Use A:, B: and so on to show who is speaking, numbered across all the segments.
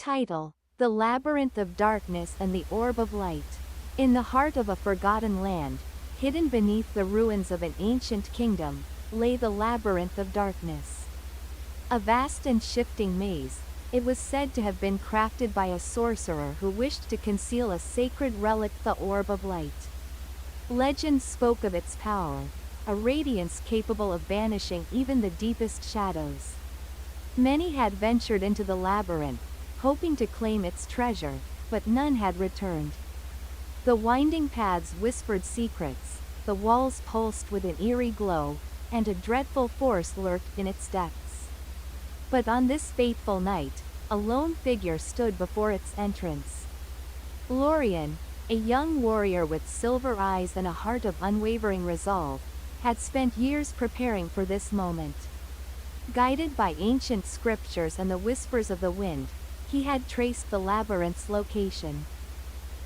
A: Title: The Labyrinth of Darkness and the Orb of Light. In the heart of a forgotten land, hidden beneath the ruins of an ancient kingdom, lay the Labyrinth of Darkness. A vast and shifting maze, it was said to have been crafted by a sorcerer who wished to conceal a sacred relic, the Orb of Light. Legend spoke of its power, a radiance capable of banishing even the deepest shadows. Many had ventured into the labyrinth, hoping to claim its treasure, but none had returned. The winding paths whispered secrets, the walls pulsed with an eerie glow, and a dreadful force lurked in its depths. But on this fateful night, a lone figure stood before its entrance. Lorien, a young warrior with silver eyes and a heart of unwavering resolve, had spent years preparing for this moment. Guided by ancient scriptures and the whispers of the wind, he had traced the labyrinth's location.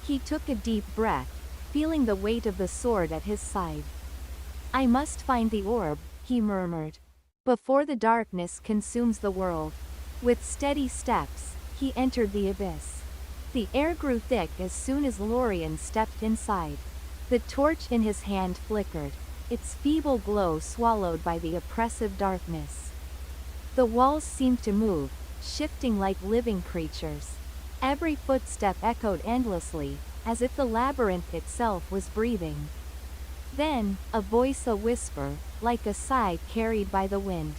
A: He took a deep breath, feeling the weight of the sword at his side. "I must find the orb," he murmured, "before the darkness consumes the world." With steady steps, he entered the abyss. The air grew thick as soon as Lorien stepped inside. The torch in his hand flickered, its feeble glow swallowed by the oppressive darkness. The walls seemed to move, shifting like living creatures. Every footstep echoed endlessly, as if the labyrinth itself was breathing. Then, a voice, a whisper, like a sigh carried by the wind.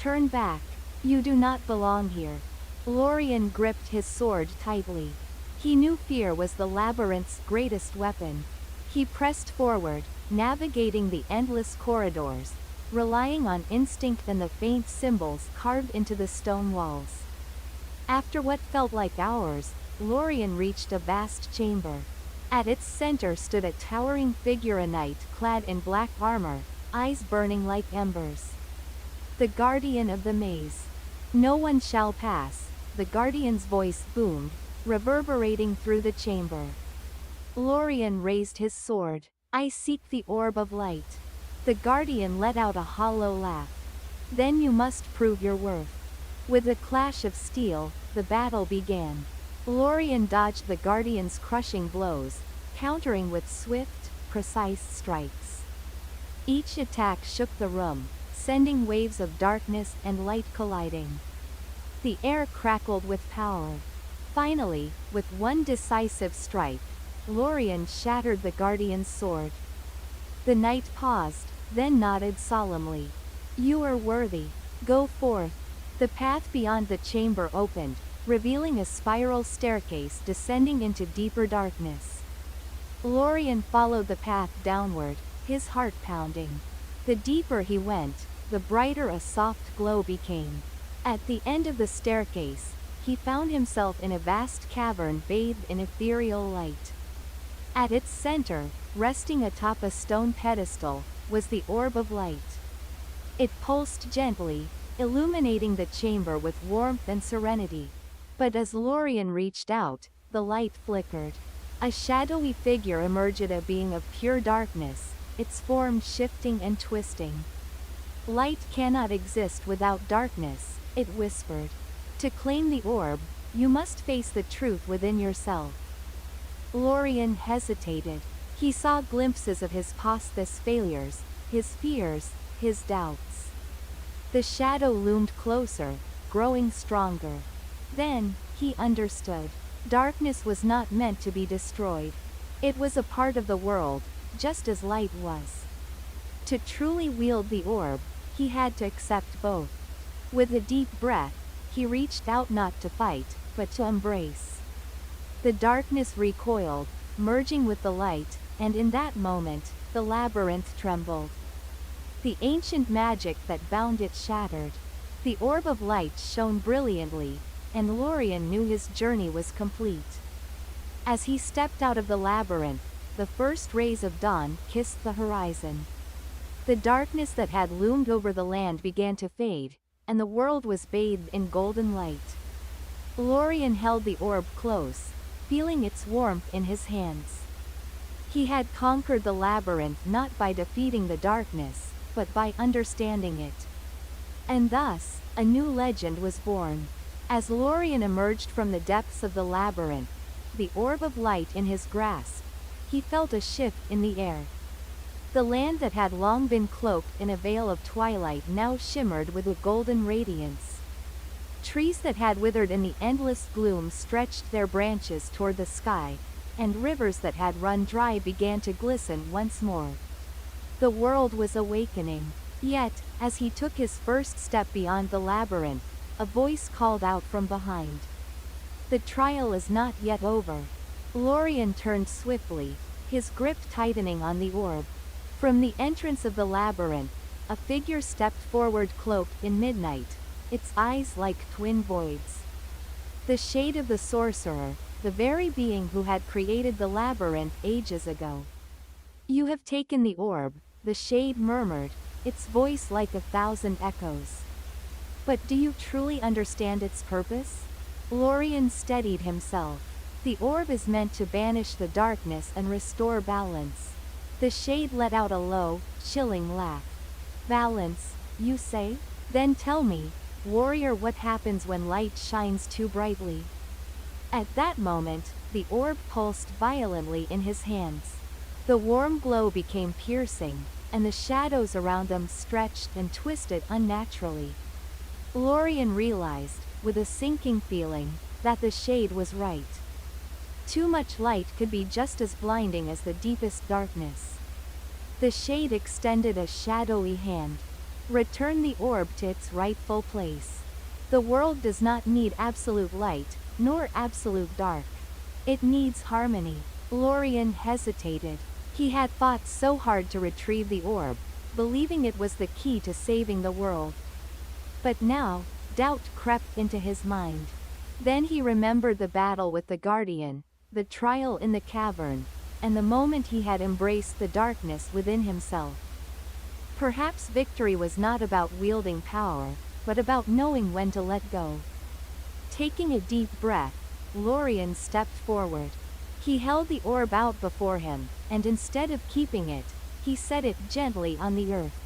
A: "Turn back. You do not belong here." Lorien gripped his sword tightly. He knew fear was the labyrinth's greatest weapon. He pressed forward, navigating the endless corridors, relying on instinct and the faint symbols carved into the stone walls. After what felt like hours, Lorien reached a vast chamber. At its center stood a towering figure, a knight clad in black armor, eyes burning like embers. The guardian of the maze. "No one shall pass," the guardian's voice boomed, reverberating through the chamber. Lorien raised his sword. "I seek the Orb of Light." The guardian let out a hollow laugh. "Then you must prove your worth." With a clash of steel, the battle began. Lorien dodged the guardian's crushing blows, countering with swift, precise strikes. Each attack shook the room, sending waves of darkness and light colliding. The air crackled with power. Finally, with one decisive strike, Lorien shattered the guardian's sword. The knight paused, then nodded solemnly. "You are worthy. Go forth." The path beyond the chamber opened, revealing a spiral staircase descending into deeper darkness. Lorien followed the path downward, his heart pounding. The deeper he went, the brighter a soft glow became. At the end of the staircase, he found himself in a vast cavern bathed in ethereal light. At its center, resting atop a stone pedestal, was the Orb of Light. It pulsed gently, illuminating the chamber with warmth and serenity. But as Lorien reached out, the light flickered. A shadowy figure emerged, a being of pure darkness, its form shifting and twisting. "Light cannot exist without darkness," it whispered. "To claim the orb, you must face the truth within yourself." Lorien hesitated. He saw glimpses of his past failures, his fears, his doubts. The shadow loomed closer, growing stronger. Then, he understood. Darkness was not meant to be destroyed. It was a part of the world, just as light was. To truly wield the orb, he had to accept both. With a deep breath, he reached out, not to fight, but to embrace. The darkness recoiled, merging with the light, and in that moment, the labyrinth trembled. The ancient magic that bound it shattered. The Orb of Light shone brilliantly, and Lorien knew his journey was complete. As he stepped out of the labyrinth, the first rays of dawn kissed the horizon. The darkness that had loomed over the land began to fade, and the world was bathed in golden light. Lorien held the orb close, feeling its warmth in his hands. He had conquered the labyrinth not by defeating the darkness, but by understanding it. And thus, a new legend was born. As Lorien emerged from the depths of the labyrinth, the orb of light in his grasp, he felt a shift in the air. The land that had long been cloaked in a veil of twilight now shimmered with a golden radiance. Trees that had withered in the endless gloom stretched their branches toward the sky, and rivers that had run dry began to glisten once more. The world was awakening. Yet, as he took his first step beyond the labyrinth, a voice called out from behind. "The trial is not yet over." Lorien turned swiftly, his grip tightening on the orb. From the entrance of the labyrinth, a figure stepped forward cloaked in midnight, its eyes like twin voids. The shade of the sorcerer, the very being who had created the labyrinth ages ago. "You have taken the orb," the shade murmured, its voice like 1,000 echoes. "But do you truly understand its purpose?" Lorien steadied himself. "The orb is meant to banish the darkness and restore balance." The shade let out a low, chilling laugh. "Balance, you say? Then tell me, warrior, what happens when light shines too brightly?" At that moment, the orb pulsed violently in his hands. The warm glow became piercing, and the shadows around them stretched and twisted unnaturally. Lorien realized, with a sinking feeling, that the shade was right. Too much light could be just as blinding as the deepest darkness. The shade extended a shadowy hand. "Return the orb to its rightful place. The world does not need absolute light, nor absolute dark. It needs harmony." Lorien hesitated. He had fought so hard to retrieve the orb, believing it was the key to saving the world. But now, doubt crept into his mind. Then he remembered the battle with the Guardian, the trial in the cavern, and the moment he had embraced the darkness within himself. Perhaps victory was not about wielding power, but about knowing when to let go. Taking a deep breath, Lorien stepped forward. He held the orb out before him, and instead of keeping it, he set it gently on the earth.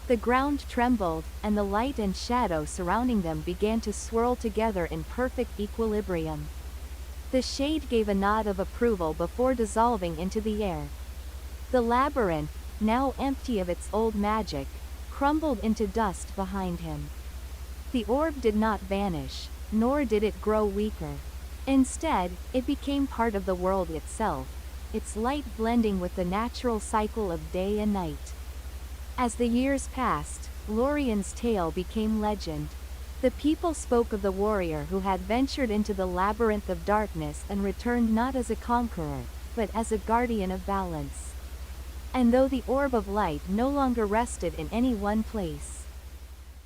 A: The ground trembled, and the light and shadow surrounding them began to swirl together in perfect equilibrium. The shade gave a nod of approval before dissolving into the air. The labyrinth, now empty of its old magic, crumbled into dust behind him. The orb did not vanish, nor did it grow weaker. Instead, it became part of the world itself, its light blending with the natural cycle of day and night. As the years passed, Lorien's tale became legend. The people spoke of the warrior who had ventured into the labyrinth of darkness and returned not as a conqueror, but as a guardian of balance. And though the orb of light no longer rested in any one place,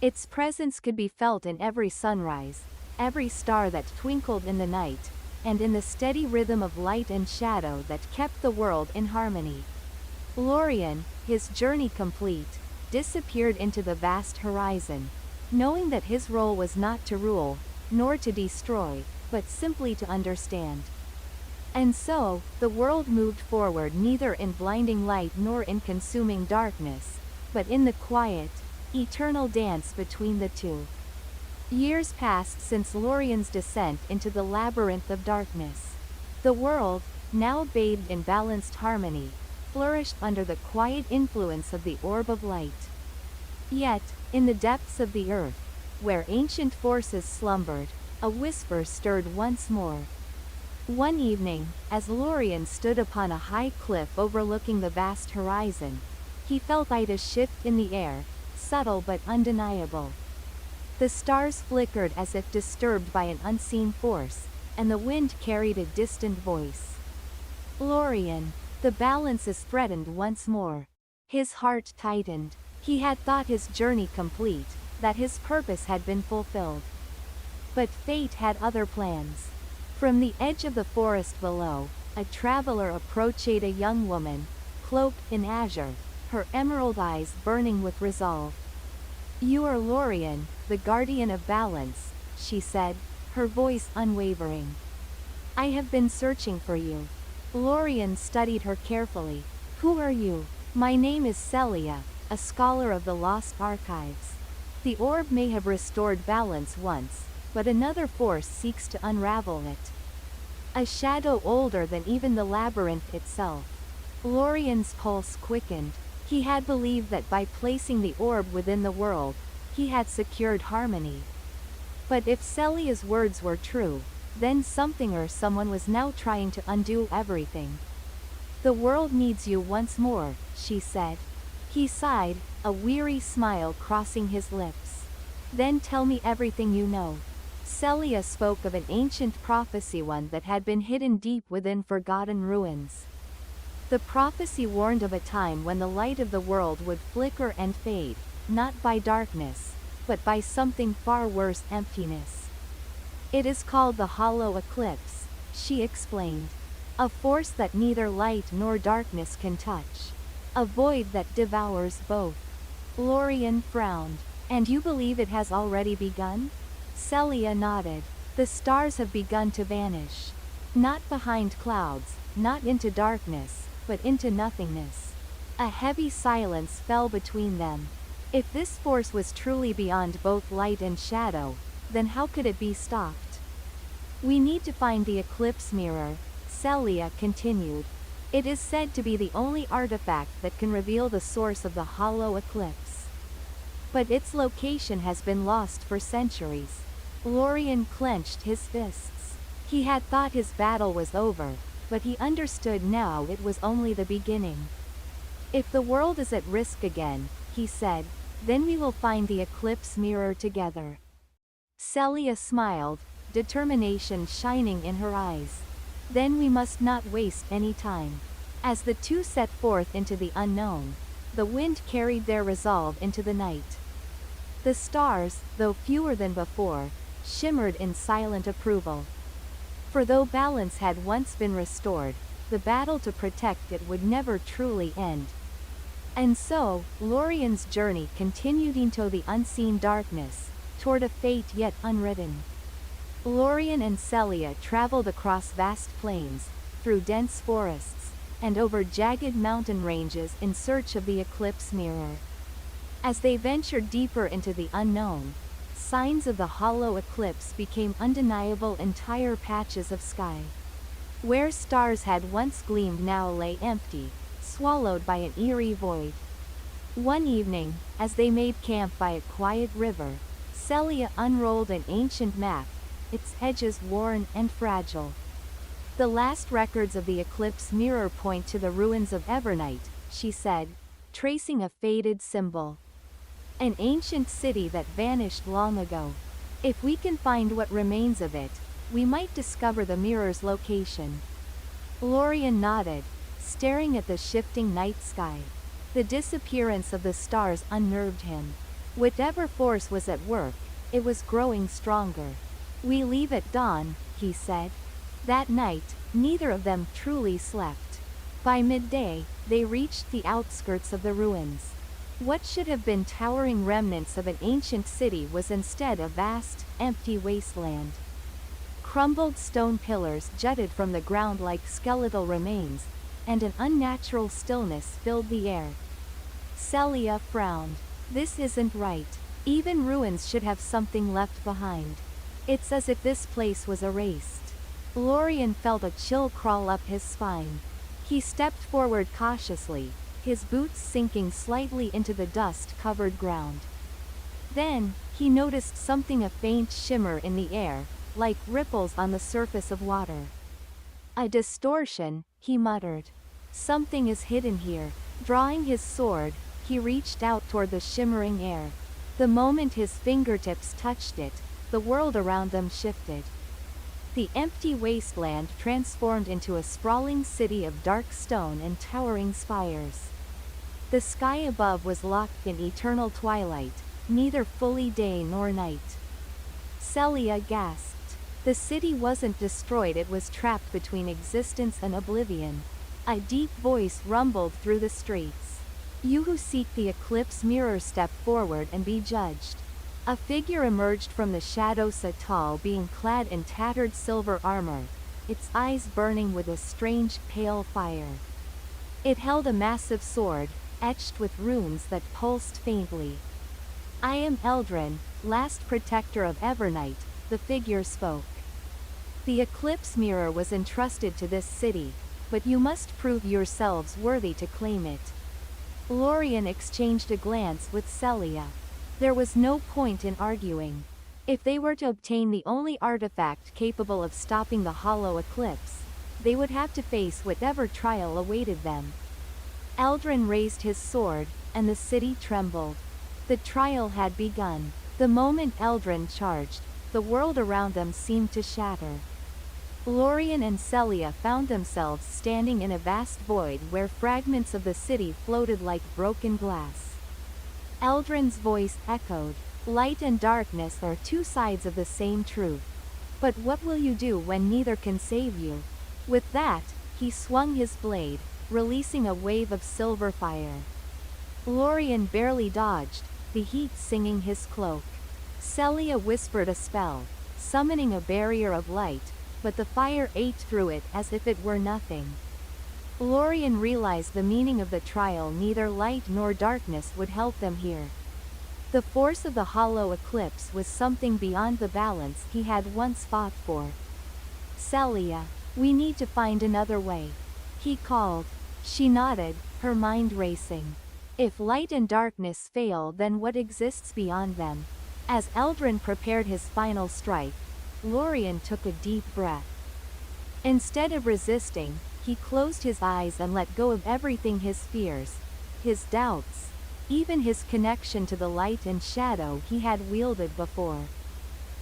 A: its presence could be felt in every sunrise, every star that twinkled in the night, and in the steady rhythm of light and shadow that kept the world in harmony. Lorien, his journey complete, disappeared into the vast horizon, knowing that his role was not to rule, nor to destroy, but simply to understand. And so, the world moved forward neither in blinding light nor in consuming darkness, but in the quiet, eternal dance between the two. Years passed since Lorien's descent into the labyrinth of darkness. The world, now bathed in balanced harmony, flourished under the quiet influence of the orb of light. Yet, in the depths of the earth, where ancient forces slumbered, a whisper stirred once more. One evening, as Lorien stood upon a high cliff overlooking the vast horizon, he felt a shift in the air, subtle but undeniable. The stars flickered as if disturbed by an unseen force, and the wind carried a distant voice. "Lorien, the balance is threatened once more." His heart tightened. He had thought his journey complete, that his purpose had been fulfilled. But fate had other plans. From the edge of the forest below, a traveler approached a young woman, cloaked in azure, her emerald eyes burning with resolve. "You are Lorien, the guardian of balance," she said, her voice unwavering. "I have been searching for you." Lorien studied her carefully. "Who are you?" "My name is Celia, a scholar of the lost archives. The orb may have restored balance once, but another force seeks to unravel it. A shadow older than even the labyrinth itself. Lorian's pulse quickened. He had believed that by placing the orb within the world, he had secured harmony. But if Celia's words were true, then something or someone was now trying to undo everything. The world needs you once more, she said. He sighed, a weary smile crossing his lips. Then tell me everything you know. Celia spoke of an ancient prophecy, one that had been hidden deep within forgotten ruins. The prophecy warned of a time when the light of the world would flicker and fade, not by darkness, but by something far worse, emptiness. It is called the hollow eclipse, she explained. A force that neither light nor darkness can touch. A void that devours both. Lorian frowned. And you believe it has already begun? Celia nodded. The stars have begun to vanish. Not behind clouds, not into darkness, but into nothingness. A heavy silence fell between them. If this force was truly beyond both light and shadow, then how could it be stopped? We need to find the eclipse mirror, Celia continued. It is said to be the only artifact that can reveal the source of the hollow eclipse. But its location has been lost for centuries. Lorian clenched his fists. He had thought his battle was over, but he understood now it was only the beginning. If the world is at risk again, he said, then we will find the eclipse mirror together. Celia smiled, determination shining in her eyes. Then we must not waste any time. As the two set forth into the unknown, the wind carried their resolve into the night. The stars, though fewer than before, shimmered in silent approval. For though balance had once been restored, the battle to protect it would never truly end. And so, Lorian's journey continued into the unseen darkness, toward a fate yet unwritten. Lorian and Celia traveled across vast plains, through dense forests, and over jagged mountain ranges in search of the eclipse mirror. As they ventured deeper into the unknown, signs of the hollow eclipse became undeniable. Entire patches of sky, where stars had once gleamed, now lay empty, swallowed by an eerie void. One evening, as they made camp by a quiet river, Celia unrolled an ancient map, its edges worn and fragile. The last records of the eclipse mirror point to the ruins of Evernight, she said, tracing a faded symbol. An ancient city that vanished long ago. If we can find what remains of it, we might discover the mirror's location. Lorian nodded, staring at the shifting night sky. The disappearance of the stars unnerved him. Whatever force was at work, it was growing stronger. We leave at dawn, he said. That night, neither of them truly slept. By midday, they reached the outskirts of the ruins. What should have been towering remnants of an ancient city was instead a vast, empty wasteland. Crumbled stone pillars jutted from the ground like skeletal remains, and an unnatural stillness filled the air. Celia frowned. This isn't right. Even ruins should have something left behind. It's as if this place was erased. Lorian felt a chill crawl up his spine. He stepped forward cautiously, his boots sinking slightly into the dust-covered ground. Then, he noticed something, a faint shimmer in the air, like ripples on the surface of water. A distortion, he muttered. Something is hidden here. Drawing his sword, he reached out toward the shimmering air. The moment his fingertips touched it, the world around them shifted. The empty wasteland transformed into a sprawling city of dark stone and towering spires. The sky above was locked in eternal twilight, neither fully day nor night. Celia gasped. The city wasn't destroyed, it was trapped between existence and oblivion. A deep voice rumbled through the streets. You who seek the eclipse mirror, step forward and be judged. A figure emerged from the shadows, a tall being clad in tattered silver armor, its eyes burning with a strange, pale fire. It held a massive sword, etched with runes that pulsed faintly. I am Eldrin, last protector of Evernight, the figure spoke. The eclipse mirror was entrusted to this city, but you must prove yourselves worthy to claim it. Lorien exchanged a glance with Celia. There was no point in arguing. If they were to obtain the only artifact capable of stopping the hollow eclipse, they would have to face whatever trial awaited them. Eldrin raised his sword, and the city trembled. The trial had begun. The moment Eldrin charged, the world around them seemed to shatter. Lorien and Celia found themselves standing in a vast void where fragments of the city floated like broken glass. Eldrin's voice echoed, "Light and darkness are two sides of the same truth. But what will you do when neither can save you?" With that, he swung his blade, releasing a wave of silver fire. Lorien barely dodged, the heat singing his cloak. Celia whispered a spell, summoning a barrier of light, but the fire ate through it as if it were nothing. Lorien realized the meaning of the trial. Neither light nor darkness would help them here. The force of the hollow eclipse was something beyond the balance he had once fought for. "Celia, we need to find another way," he called. She nodded, her mind racing. If light and darkness fail, then what exists beyond them? As Eldrin prepared his final strike, Lorien took a deep breath. Instead of resisting, he closed his eyes and let go of everything: his fears, his doubts, even his connection to the light and shadow he had wielded before.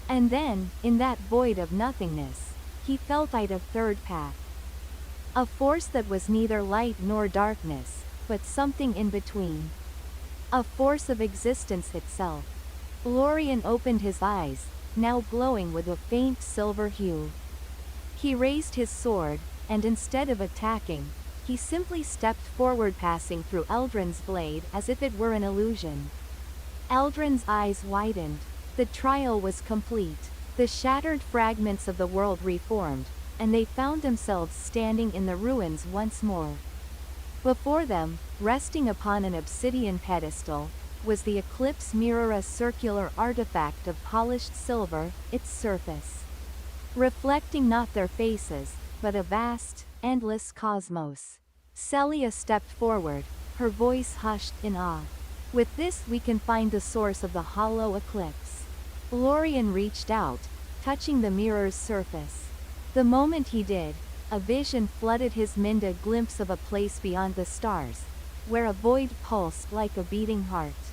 A: And then, in that void of nothingness, he felt a third path. A force that was neither light nor darkness, but something in between. A force of existence itself. Lorien opened his eyes, now glowing with a faint silver hue. He raised his sword, and instead of attacking, he simply stepped forward, passing through Eldrin's blade as if it were an illusion. Eldrin's eyes widened. The trial was complete. The shattered fragments of the world reformed, and they found themselves standing in the ruins once more. Before them, resting upon an obsidian pedestal, was the eclipse mirror, a circular artifact of polished silver, its surface reflecting not their faces, but a vast, endless cosmos. Celia stepped forward, her voice hushed in awe. "With this we can find the source of the hollow eclipse." Lorien reached out, touching the mirror's surface. The moment he did, a vision flooded his mind, a glimpse of a place beyond the stars, where a void pulsed like a beating heart.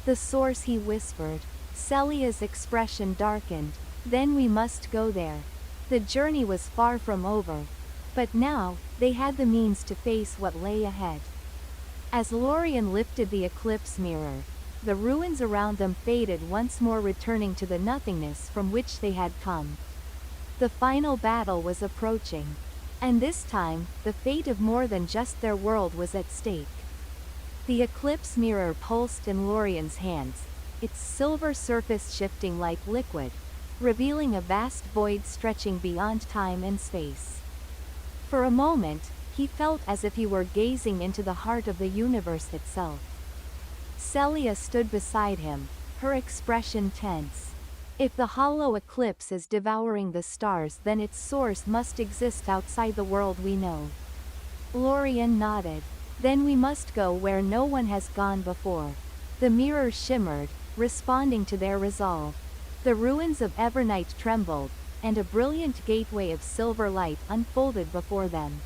A: "The source," he whispered. Celia's expression darkened. "Then we must go there." The journey was far from over, but now, they had the means to face what lay ahead. As Lorien lifted the eclipse mirror, the ruins around them faded once more, returning to the nothingness from which they had come. The final battle was approaching. And this time, the fate of more than just their world was at stake. The eclipse mirror pulsed in Lorien's hands, its silver surface shifting like liquid, revealing a vast void stretching beyond time and space. For a moment, he felt as if he were gazing into the heart of the universe itself. Celia stood beside him, her expression tense. If the hollow eclipse is devouring the stars, then its source must exist outside the world we know. Lorien nodded. "Then we must go where no one has gone before." The mirror shimmered, responding to their resolve. The ruins of Evernight trembled, and a brilliant gateway of silver light unfolded before them.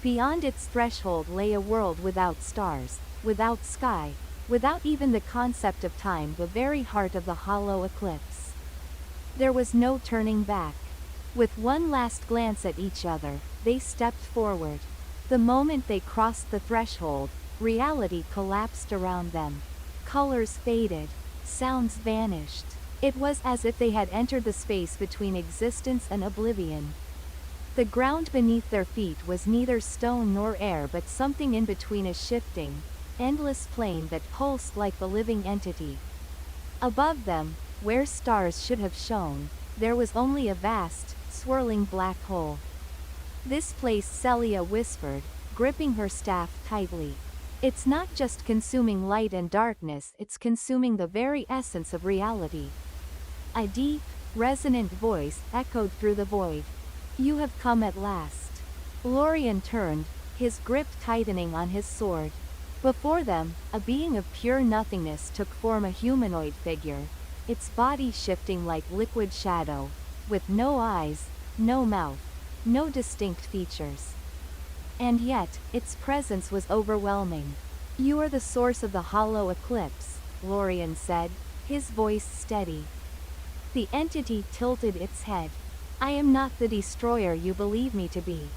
A: Beyond its threshold lay a world without stars, without sky, without even the concept of time, the very heart of the hollow eclipse. There was no turning back. With one last glance at each other, they stepped forward. The moment they crossed the threshold, reality collapsed around them. Colors faded, sounds vanished. It was as if they had entered the space between existence and oblivion. The ground beneath their feet was neither stone nor air, but something in between, a shifting, endless plain that pulsed like a living entity. Above them, where stars should have shone, there was only a vast, swirling black hole. "This place," Celia whispered, gripping her staff tightly. "It's not just consuming light and darkness, it's consuming the very essence of reality." A deep, resonant voice echoed through the void. You have come at last. Lorien turned, his grip tightening on his sword. Before them, a being of pure nothingness took form, a humanoid figure, its body shifting like liquid shadow, with no eyes, no mouth, no distinct features. And yet, its presence was overwhelming. You are the source of the hollow eclipse, Lorien said, his voice steady. The entity tilted its head. I am not the destroyer you believe me to be.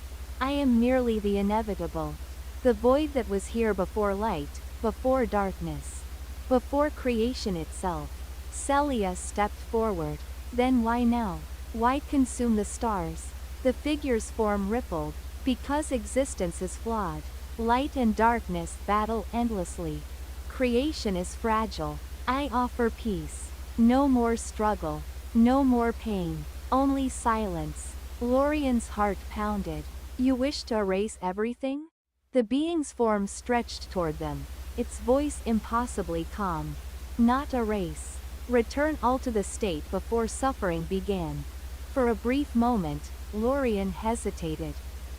A: I am merely the inevitable. The void that was here before light, before darkness, before creation itself. Celia stepped forward. Then why now? Why consume the stars? The figure's form rippled. Because existence is flawed. Light and darkness battle endlessly. Creation is fragile. I offer peace. No more struggle. No more pain. Only silence. Lorien's heart pounded. You wish to erase everything? The being's form stretched toward them, its voice impossibly calm. Not erase. Return all to the state before suffering began. For a brief moment, Lorien hesitated.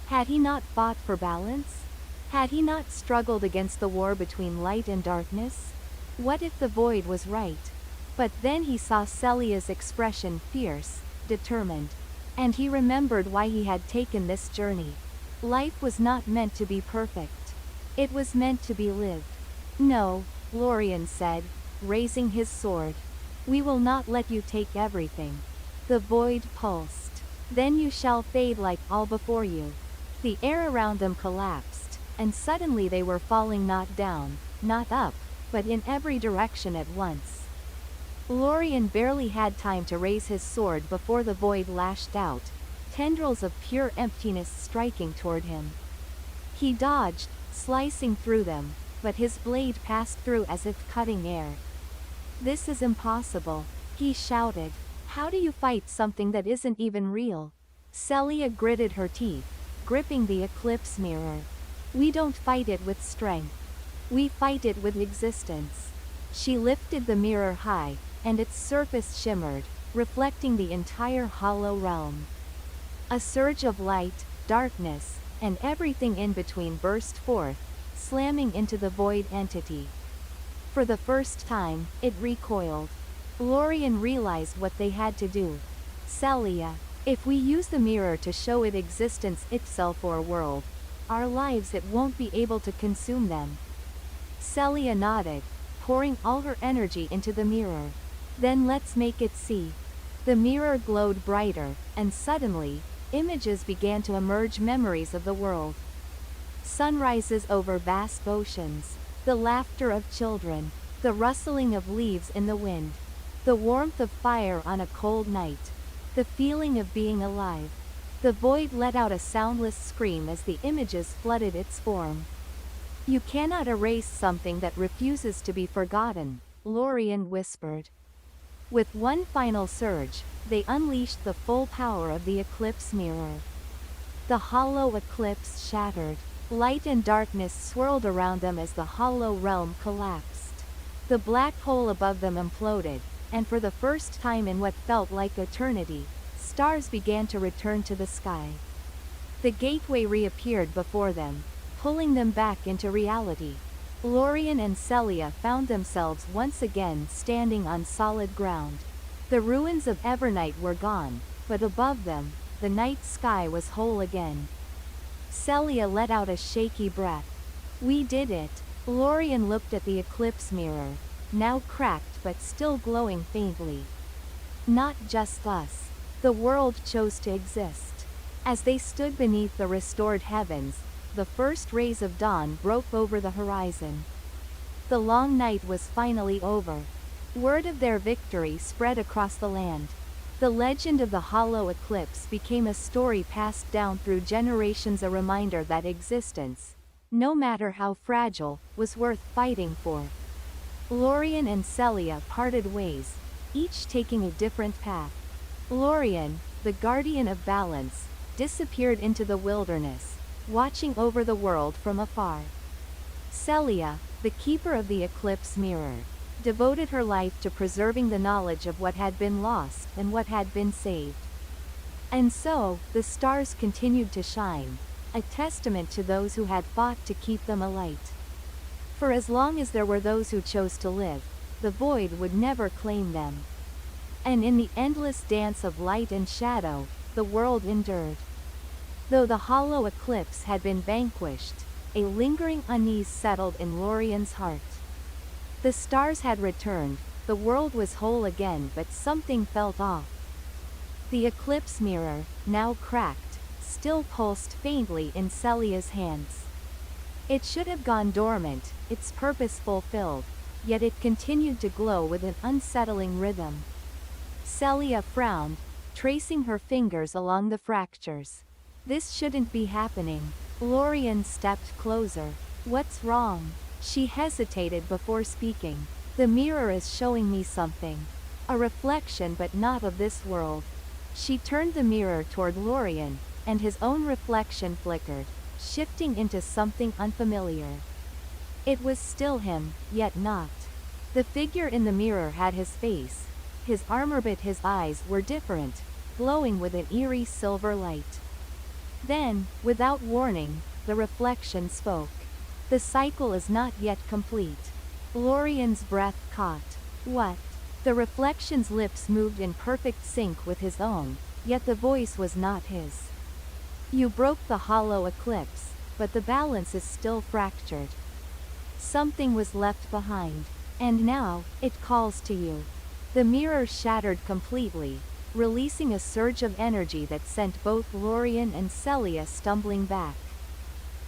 A: Had he not fought for balance? Had he not struggled against the war between light and darkness? What if the void was right? But then he saw Celia's expression, fierce, determined. And he remembered why he had taken this journey. Life was not meant to be perfect. It was meant to be lived. No, Lorien said, raising his sword. We will not let you take everything. The void pulsed. Then you shall fade like all before you. The air around them collapsed, and suddenly they were falling not down, not up, but in every direction at once. Lorien barely had time to raise his sword before the void lashed out, tendrils of pure emptiness striking toward him. He dodged, slicing through them, but his blade passed through as if cutting air. This is impossible, he shouted. How do you fight something that isn't even real? Celia gritted her teeth, gripping the eclipse mirror. We don't fight it with strength. We fight it with existence. She lifted the mirror high, and its surface shimmered, reflecting the entire hollow realm. A surge of light, darkness, and everything in between burst forth, slamming into the void entity. For the first time, it recoiled. Lorien realized what they had to do. Celia, if we use the mirror to show it existence itself or a world, our lives, it won't be able to consume them. Celia nodded, pouring all her energy into the mirror. Then let's make it see. The mirror glowed brighter, and suddenly, images began to emerge, memories of the world. Sunrises over vast oceans, the laughter of children, the rustling of leaves in the wind, the warmth of fire on a cold night, the feeling of being alive. The void let out a soundless scream as the images flooded its form. You cannot erase something that refuses to be forgotten, Lorien whispered. With one final surge, they unleashed the full power of the eclipse mirror. The hollow eclipse shattered. Light and darkness swirled around them as the hollow realm collapsed. The black hole above them imploded, and for the first time in what felt like eternity, stars began to return to the sky. The gateway reappeared before them, pulling them back into reality. Lorien and Celia found themselves once again standing on solid ground. The ruins of Evernight were gone, but above them, the night sky was whole again. Celia let out a shaky breath. We did it. Lorien looked at the eclipse mirror, now cracked but still glowing faintly. Not just us. The world chose to exist. As they stood beneath the restored heavens, the first rays of dawn broke over the horizon. The long night was finally over. Word of their victory spread across the land. The legend of the hollow eclipse became a story passed down through generations, a reminder that existence, no matter how fragile, was worth fighting for. Lorien and Celia parted ways, each taking a different path. Lorien, the guardian of balance, disappeared into the wilderness, watching over the world from afar. Celia, the keeper of the eclipse mirror, devoted her life to preserving the knowledge of what had been lost and what had been saved. And so, the stars continued to shine, a testament to those who had fought to keep them alight. For as long as there were those who chose to live, the void would never claim them. And in the endless dance of light and shadow, the world endured. Though the hollow eclipse had been vanquished, a lingering unease settled in Lorien's heart. The stars had returned, the world was whole again, but something felt off. The eclipse mirror, now cracked, still pulsed faintly in Celia's hands. It should have gone dormant, its purpose fulfilled, yet it continued to glow with an unsettling rhythm. Celia frowned, tracing her fingers along the fractures. This shouldn't be happening. Lorien stepped closer. What's wrong? She hesitated before speaking. The mirror is showing me something. A reflection, but not of this world. She turned the mirror toward Lorien, and his own reflection flickered, shifting into something unfamiliar. It was still him, yet not. The figure in the mirror had his face, his armor, but his eyes were different, glowing with an eerie silver light. Then, without warning, the reflection spoke. The cycle is not yet complete. Lorien's breath caught. What? The reflection's lips moved in perfect sync with his own, yet the voice was not his. You broke the hollow eclipse, but the balance is still fractured. Something was left behind, and now, it calls to you. The mirror shattered completely, releasing a surge of energy that sent both Lorien and Celia stumbling back.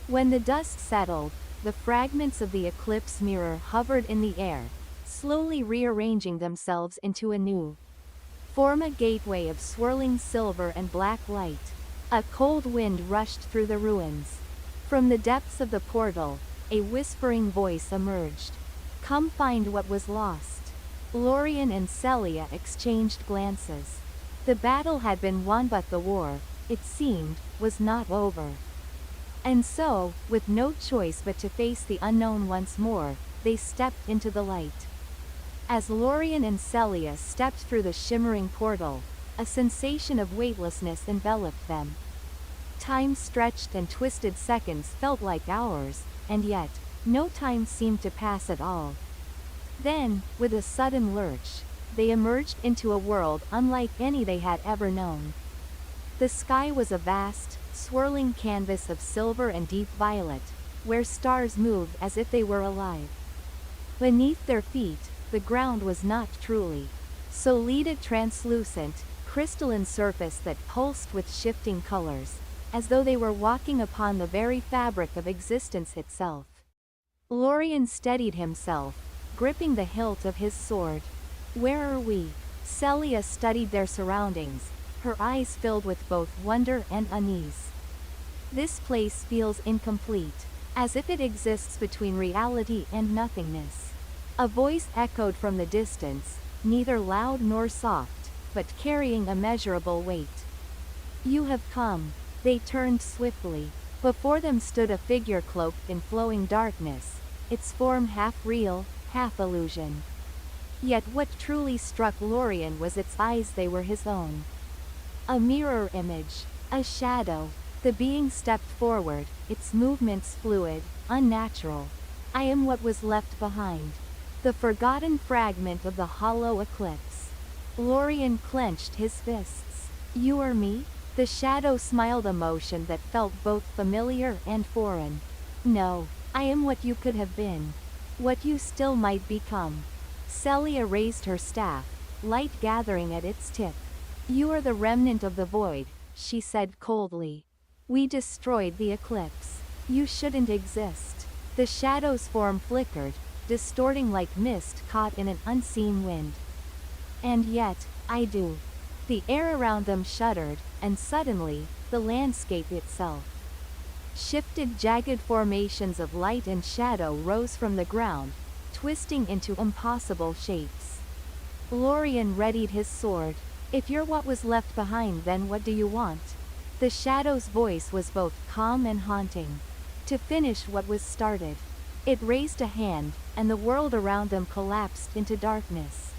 A: When the dust settled, the fragments of the eclipse mirror hovered in the air, slowly rearranging themselves into a new form, a gateway of swirling silver and black light. A cold wind rushed through the ruins. From the depths of the portal, a whispering voice emerged. Come find what was lost. Lorien and Celia exchanged glances. The battle had been won, but the war, it seemed, was not over. And so, with no choice but to face the unknown once more, they stepped into the light. As Lorien and Celia stepped through the shimmering portal, a sensation of weightlessness enveloped them. Time stretched, and twisted seconds felt like hours, and yet, no time seemed to pass at all. Then, with a sudden lurch, they emerged into a world unlike any they had ever known. The sky was a vast, swirling canvas of silver and deep violet, where stars moved as if they were alive. Beneath their feet, the ground was not truly solid, a translucent, crystalline surface that pulsed with shifting colors, as though they were walking upon the very fabric of existence itself. Lorien steadied himself, gripping the hilt of his sword. Where are we? Celia studied their surroundings, her eyes filled with both wonder and unease. This place feels incomplete, as if it exists between reality and nothingness. A voice echoed from the distance, neither loud nor soft, but carrying immeasurable weight. You have come. They turned swiftly. Before them stood a figure cloaked in flowing darkness, its form half real, half illusion. Yet what truly struck Lorien was its eyes. They were his own. A mirror image, a shadow. The being stepped forward, its movements fluid, unnatural. I am what was left behind. The forgotten fragment of the hollow eclipse. Lorien clenched his fists. You are me? The shadow smiled, emotion that felt both familiar and foreign. No, I am what you could have been. What you still might become. Celia raised her staff, light gathering at its tip. You are the remnant of the void, she said coldly. We destroyed the eclipse. You shouldn't exist. The shadow's form flickered, distorting like mist caught in an unseen wind. And yet, I do. The air around them shuddered, and suddenly, the landscape itself shifted. Jagged formations of light and shadow rose from the ground, twisting into impossible shapes. Lorien readied his sword. If you're what was left behind, then what do you want? The shadow's voice was both calm and haunting. To finish what was started. It raised a hand, and the world around them collapsed into darkness.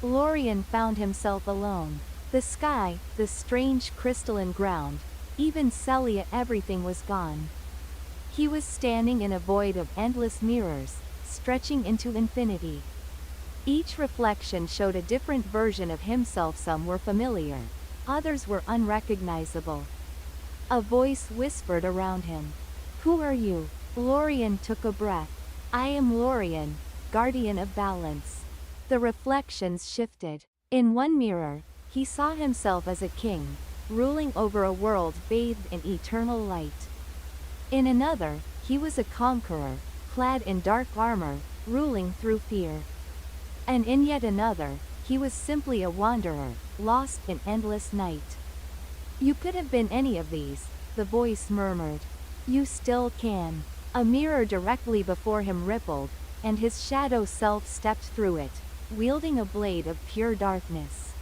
A: Lorien found himself alone. The sky, the strange crystalline ground, even Celia, everything was gone. He was standing in a void of endless mirrors, stretching into infinity. Each reflection showed a different version of himself. Some were familiar, others were unrecognizable. A voice whispered around him. "Who are you?" Lorien took a breath. "I am Lorien, guardian of balance." The reflections shifted. In one mirror, he saw himself as a king, ruling over a world bathed in eternal light. In another, he was a conqueror, clad in dark armor, ruling through fear. And in yet another, he was simply a wanderer, lost in endless night. "You could have been any of these," the voice murmured. "You still can." A mirror directly before him rippled, and his shadow self stepped through it, wielding a blade of pure darkness.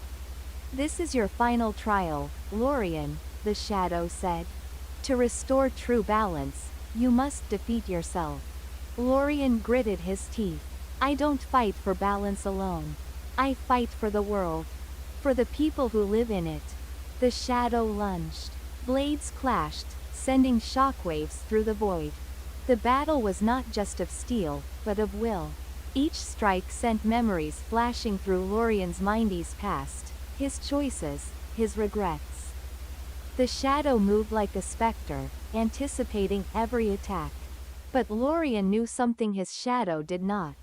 A: "This is your final trial, Lorien," the shadow said. "To restore true balance, you must defeat yourself." Lorien gritted his teeth. "I don't fight for balance alone. I fight for the world. For the people who live in it." The shadow lunged. Blades clashed, sending shockwaves through the void. The battle was not just of steel, but of will. Each strike sent memories flashing through Lorien's mind's past, his choices, his regrets. The shadow moved like a specter, anticipating every attack. But Lorien knew something his shadow did not.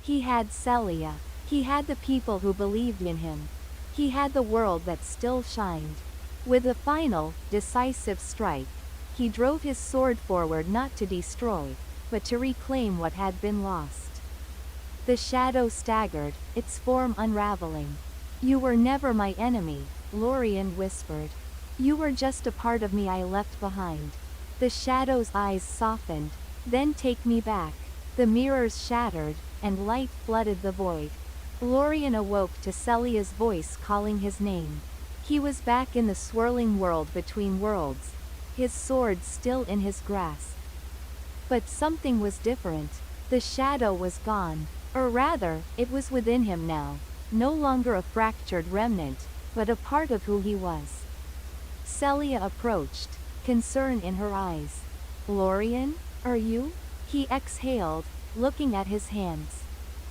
A: He had Celia. He had the people who believed in him. He had the world that still shined. With a final, decisive strike, he drove his sword forward, not to destroy, but to reclaim what had been lost. The shadow staggered, its form unraveling. "You were never my enemy," Lorien whispered. "You were just a part of me I left behind." The shadow's eyes softened. "Then take me back." The mirrors shattered, and light flooded the void. Lorien awoke to Celia's voice calling his name. He was back in the swirling world between worlds, his sword still in his grasp. But something was different. The shadow was gone. Or rather, it was within him now, no longer a fractured remnant, but a part of who he was. Celia approached, concern in her eyes. "Lorien, are you?" He exhaled, looking at his hands.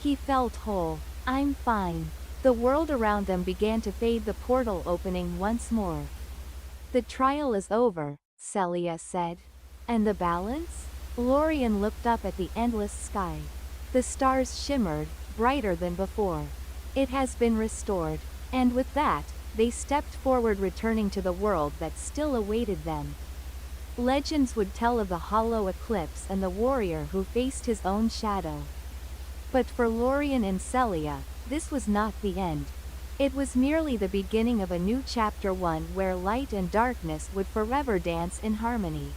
A: He felt whole. "I'm fine." The world around them began to fade, the portal opening once more. "The trial is over," Celia said. "And the balance?" Lorien looked up at the endless sky. The stars shimmered, brighter than before. "It has been restored." And with that, they stepped forward, returning to the world that still awaited them. Legends would tell of the hollow eclipse and the warrior who faced his own shadow. But for Lorien and Celia, this was not the end. It was merely the beginning of a new chapter, one where light and darkness would forever dance in harmony.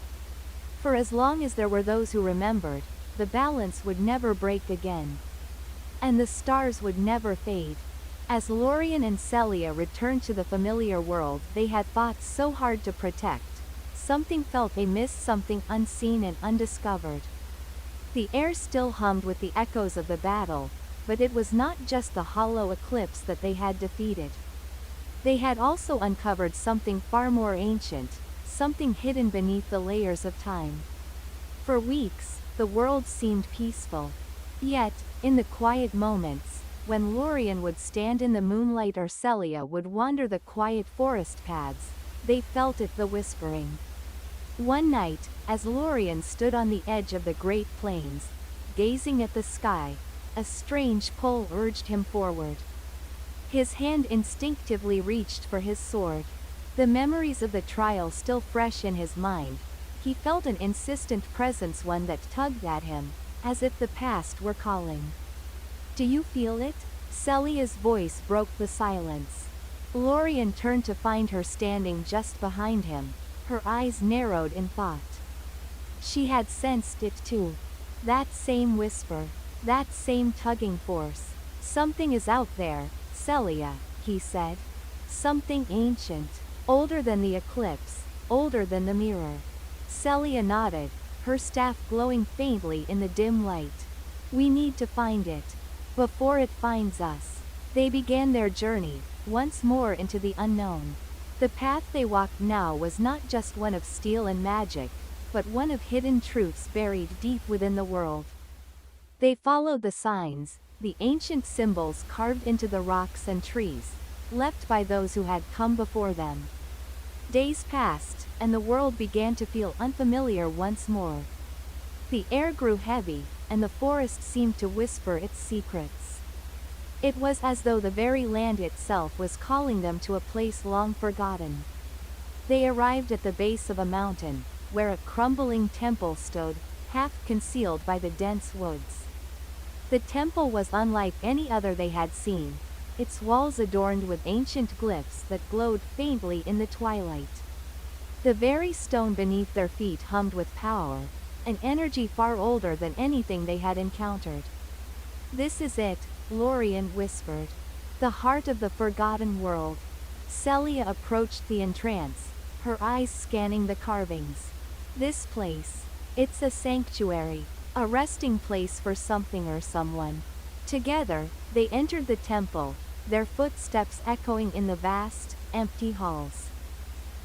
A: For as long as there were those who remembered, the balance would never break again. And the stars would never fade. As Lorien and Celia returned to the familiar world they had fought so hard to protect, something felt amiss, something unseen and undiscovered. The air still hummed with the echoes of the battle, but it was not just the hollow eclipse that they had defeated. They had also uncovered something far more ancient, something hidden beneath the layers of time. For weeks, the world seemed peaceful. Yet, in the quiet moments, when Lorien would stand in the moonlight or Celia would wander the quiet forest paths, they felt it, the whispering. One night, as Lorien stood on the edge of the Great Plains, gazing at the sky, a strange pull urged him forward. His hand instinctively reached for his sword. The memories of the trial still fresh in his mind, he felt an insistent presence, one that tugged at him, as if the past were calling. "Do you feel it?" Celia's voice broke the silence. Lorien turned to find her standing just behind him, her eyes narrowed in thought. She had sensed it too. That same whisper, that same tugging force. "Something is out there, Celia," he said. "Something ancient, older than the eclipse, older than the mirror." Celia nodded, her staff glowing faintly in the dim light. We need to find it. Before it finds us. They began their journey, once more into the unknown. The path they walked now was not just one of steel and magic, but one of hidden truths buried deep within the world. They followed the signs, the ancient symbols carved into the rocks and trees, left by those who had come before them. Days passed, and the world began to feel unfamiliar once more. The air grew heavy, and the forest seemed to whisper its secrets. It was as though the very land itself was calling them to a place long forgotten. They arrived at the base of a mountain, where a crumbling temple stood, half concealed by the dense woods. The temple was unlike any other they had seen, its walls adorned with ancient glyphs that glowed faintly in the twilight. The very stone beneath their feet hummed with power, an energy far older than anything they had encountered. "This is it," Lorien whispered. "The heart of the forgotten world." Celia approached the entrance, her eyes scanning the carvings. "This place. It's a sanctuary, a resting place for something or someone." Together, they entered the temple, their footsteps echoing in the vast, empty halls.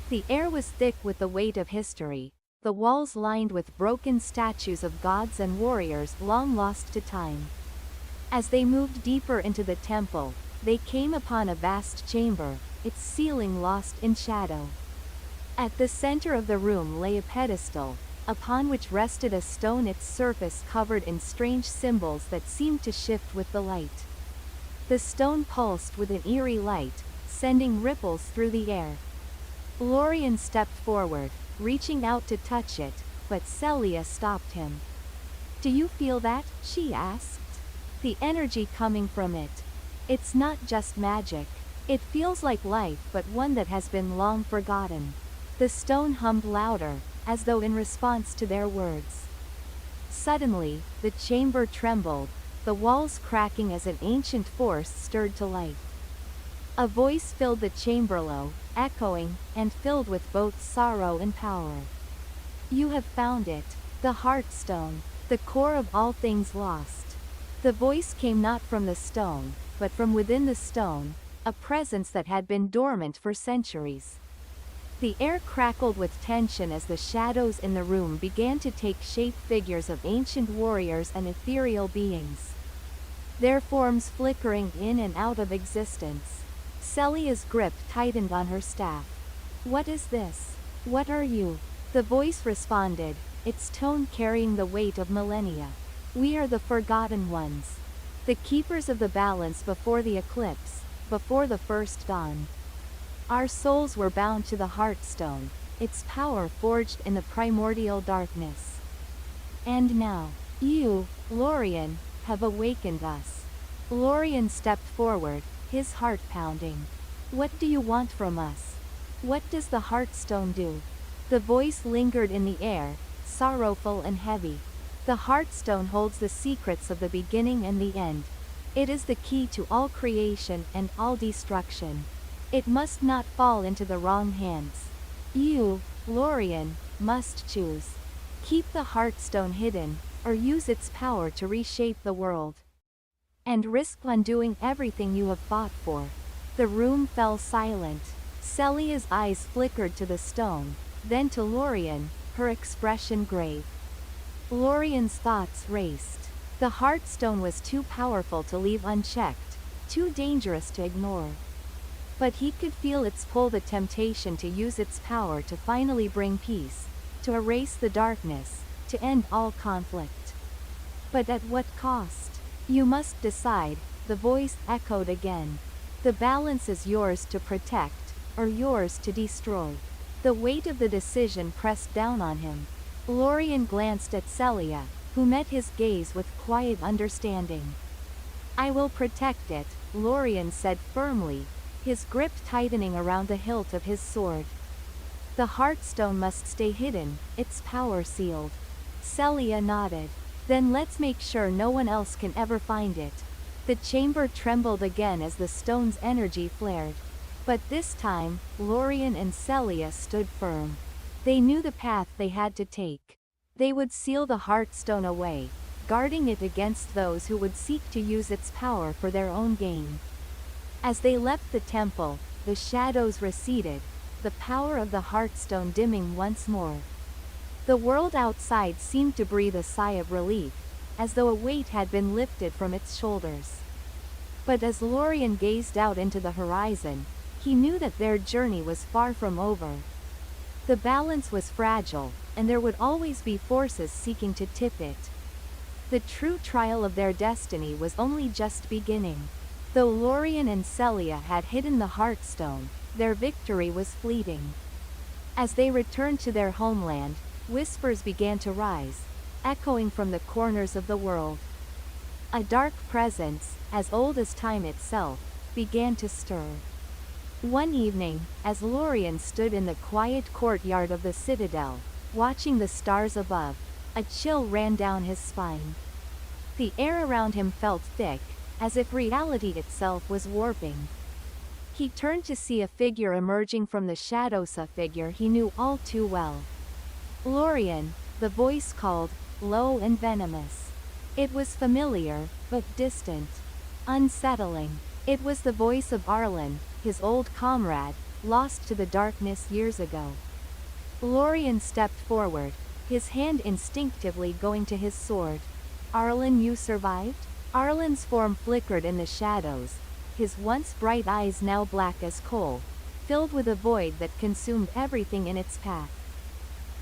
A: The air was thick with the weight of history, the walls lined with broken statues of gods and warriors long lost to time. As they moved deeper into the temple, they came upon a vast chamber, its ceiling lost in shadow. At the center of the room lay a pedestal, upon which rested a stone, its surface covered in strange symbols that seemed to shift with the light. The stone pulsed with an eerie light, sending ripples through the air. Lorien stepped forward, reaching out to touch it, but Celia stopped him. "Do you feel that?" she asked. "The energy coming from it. It's not just magic. It feels like life, but one that has been long forgotten." The stone hummed louder, as though in response to their words. Suddenly, the chamber trembled, the walls cracking as an ancient force stirred to life. A voice filled the chamber, low, echoing, and filled with both sorrow and power. "You have found it, the Heartstone, the core of all things lost." The voice came not from the stone, but from within the stone, a presence that had been dormant for centuries. The air crackled with tension as the shadows in the room began to take shape, figures of ancient warriors and ethereal beings. Their forms flickering in and out of existence. Celia's grip tightened on her staff. "What is this? What are you?" The voice responded, its tone carrying the weight of millennia. "We are the Forgotten Ones. The keepers of the balance before the eclipse, before the first dawn. Our souls were bound to the Heartstone, its power forged in the primordial darkness. And now, you, Lorien, have awakened us." Lorien stepped forward, his heart pounding. "What do you want from us? What does the Heartstone do?" The voice lingered in the air, sorrowful and heavy. "The Heartstone holds the secrets of the beginning and the end. It is the key to all creation and all destruction. It must not fall into the wrong hands. You, Lorien, must choose. Keep the Heartstone hidden, or use its power to reshape the world. And risk undoing everything you have fought for." The room fell silent. Celia's eyes flickered to the stone, then to Lorien, her expression grave. Lorien's thoughts raced. The Heartstone was too powerful to leave unchecked, too dangerous to ignore. But he could feel its pull, the temptation to use its power to finally bring peace, to erase the darkness, to end all conflict. But at what cost? "You must decide," the voice echoed again. "The balance is yours to protect, or yours to destroy." The weight of the decision pressed down on him. Lorien glanced at Celia, who met his gaze with quiet understanding. "I will protect it," Lorien said firmly, his grip tightening around the hilt of his sword. "The Heartstone must stay hidden, its power sealed." Celia nodded. "Then let's make sure no one else can ever find it." The chamber trembled again as the stone's energy flared. But this time, Lorien and Celia stood firm. They knew the path they had to take. They would seal the Heartstone away, guarding it against those who would seek to use its power for their own gain. As they left the temple, the shadows receded, the power of the Heartstone dimming once more. The world outside seemed to breathe a sigh of relief, as though a weight had been lifted from its shoulders. But as Lorien gazed out into the horizon, he knew that their journey was far from over. The balance was fragile, and there would always be forces seeking to tip it. The true trial of their destiny was only just beginning. Though Lorien and Celia had hidden the Heartstone, their victory was fleeting. As they returned to their homeland, whispers began to rise, echoing from the corners of the world. A dark presence, as old as time itself, began to stir. One evening, as Lorien stood in the quiet courtyard of the citadel, watching the stars above, a chill ran down his spine. The air around him felt thick, as if reality itself was warping. He turned to see a figure emerging from the shadows, a figure he knew all too well. Lorien, the voice called, low and venomous. It was familiar, but distant. Unsettling. It was the voice of Arlen, his old comrade, lost to the darkness years ago. Lorien stepped forward, his hand instinctively going to his sword. Arlen, you survived? Arlen's form flickered in the shadows, his once bright eyes now black as coal, filled with a void that consumed everything in its path.